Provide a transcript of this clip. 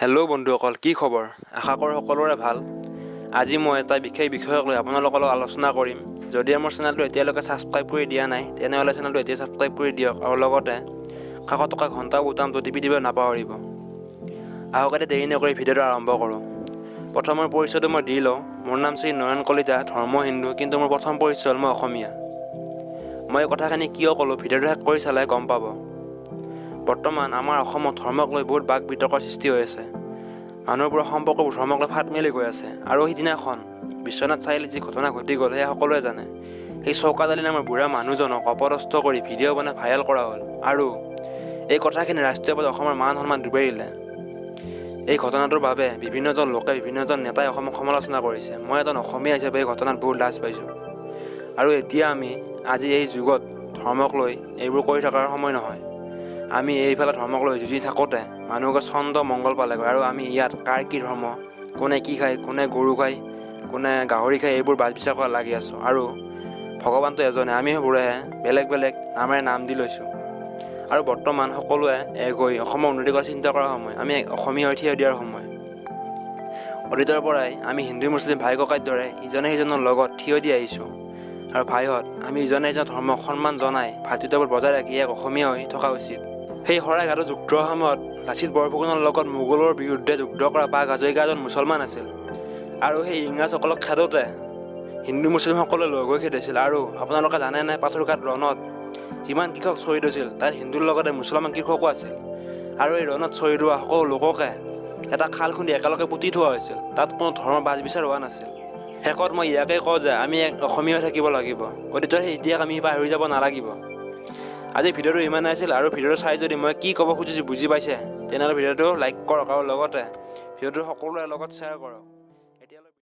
Hello' বন্ধুসকল, কি খবৰ? আশা কৰোঁ সকলোৰে ভাল। আজি মই এটা বিশেষ বিষয়ক লৈ আপোনালোকৰ লগত আলোচনা কৰিম। যদি আমাৰ চেনেলটো এতিয়ালৈকে ছাবস্ক্ৰাইব কৰি দিয়া নাই, তেনেহ'লে চেনেলটো এতিয়া ছাবস্ক্ৰাইব কৰি দিয়ক আৰু লগতে কাষত থকা ঘণ্টা বুটামটো টিপি দিব নাপাহৰিব। আহকতে দেৰি নকৰি ভিডিঅ'টো আৰম্ভ কৰোঁ। প্ৰথমৰ পৰিচয়টো মই দি লওঁ। মোৰ নাম শ্ৰী নয়ন কলিতা, ধৰ্ম হিন্দু, কিন্তু মোৰ প্ৰথম পৰিচয় হ'ল মই অসমীয়া। মই এই কথাখিনি কিয় ক'লোঁ ভিডিঅ'টো শেষ কৰি চালে গম পাব। বৰ্তমান আমাৰ অসমত ধৰ্মক লৈ বহুত বাক বিতৰ্কৰ সৃষ্টি হৈ আছে। মানুহবোৰৰ সম্পৰ্কবোৰ ধৰ্মক লৈ ফাট মেলি গৈ আছে। আৰু সিদিনাখন বিশ্বনাথ চাৰিআলিত যি ঘটনা ঘটি গ'ল সেয়া সকলোৱে জানে। সেই চৌকাদালি নামৰ বুঢ়া মানুহজনক অপদস্থ কৰি ভিডিঅ' বনাই ভাইৰেল কৰা হ'ল। আৰু এই কথাখিনি ৰাষ্ট্ৰীয় পৰ্যায়ত অসমৰ মান সন্মান ডুবাই দিলে। এই ঘটনাটোৰ বাবে বিভিন্নজন লোকে বিভিন্নজন নেতাই অসমক সমালোচনা কৰিছে। মই এজন অসমীয়া হিচাপে এই ঘটনাত বহুত লাজ পাইছোঁ। আৰু এতিয়া আজি এই যুগত ধৰ্মক লৈ এইবোৰ কৰি থকাৰ সময় নহয়। আমি এইফালে ধৰ্মক লৈ যুঁজি থাকোঁতে মানুহকে চন্দ্ৰ মংগল পালেগৈ। আৰু আমি ইয়াত কাৰ কি ধৰ্ম, কোনে কি খায়, কোনে গৰু খায়, কোনে গাহৰি খায়, এইবোৰ বাচ বিচাৰ কৰা লাগি আছোঁ। আৰু ভগৱানটো এজনে, আমি সেইবোৰেহে বেলেগ বেলেগ নামেৰে নাম দি লৈছোঁ। আৰু বৰ্তমান সকলোৱে এক হৈ অসমৰ উন্নতি কৰা চিন্তা কৰাৰ সময়। আমি অসমীয়া হৈ থিয় দিয়াৰ সময়। অতীতৰ পৰাই আমি হিন্দু মুছলিম ভাই ককাইৰ দৰে ইজনে সিজনৰ লগত থিয় দি আহিছোঁ। আৰু ভাইহঁত, আমি ইজনে সিজনৰ ধৰ্মক সন্মান জনাই ভাতৃত্ববোৰ বজাই ৰাখি এক অসমীয়া হৈ থকা উচিত। সেই শৰাইঘাটৰ যুদ্ধৰ সময়ত লাচিত বৰফুকনৰ লগত মোগলৰ বিৰুদ্ধে যুদ্ধ কৰা বাঘ হাজৰিকা এজন মুছলমান আছিল। আৰু সেই ইংৰাজসকলক খেদোতে হিন্দু মুছলিমসকলে লগ হৈ খেদিছিল। আৰু আপোনালোকে জানেনে, পাথৰঘাট ৰণত যিমান কৃষক শ্বহীদ হৈছিল তাত হিন্দুৰ লগতে মুছলমান কৃষকো আছিল। আৰু এই ৰণত শ্বহীদ হোৱা সকলো লোককে এটা খাল খুন্দি একেলগে পুতি থোৱা হৈছিল। তাত কোনো ধৰ্মৰ বাচ বিচাৰ হোৱা নাছিল। শেষত মই ইয়াকে কওঁ যে আমি এক অসমীয়া হৈ থাকিব লাগিব। অতীতৰ সেই ইতিহাস আমি পাহৰি যাব নালাগিব। আজি ভিডিঅ'টো ইমানে আছিল। আৰু ভিডিঅ'টো চাই যদি মই কি ক'ব খুজিছোঁ বুজি পাইছে, তেনেহ'লে ভিডিঅ'টো লাইক কৰক আৰু লগতে ভিডিঅ'টো সকলোৰে লগত শ্বেয়াৰ কৰক।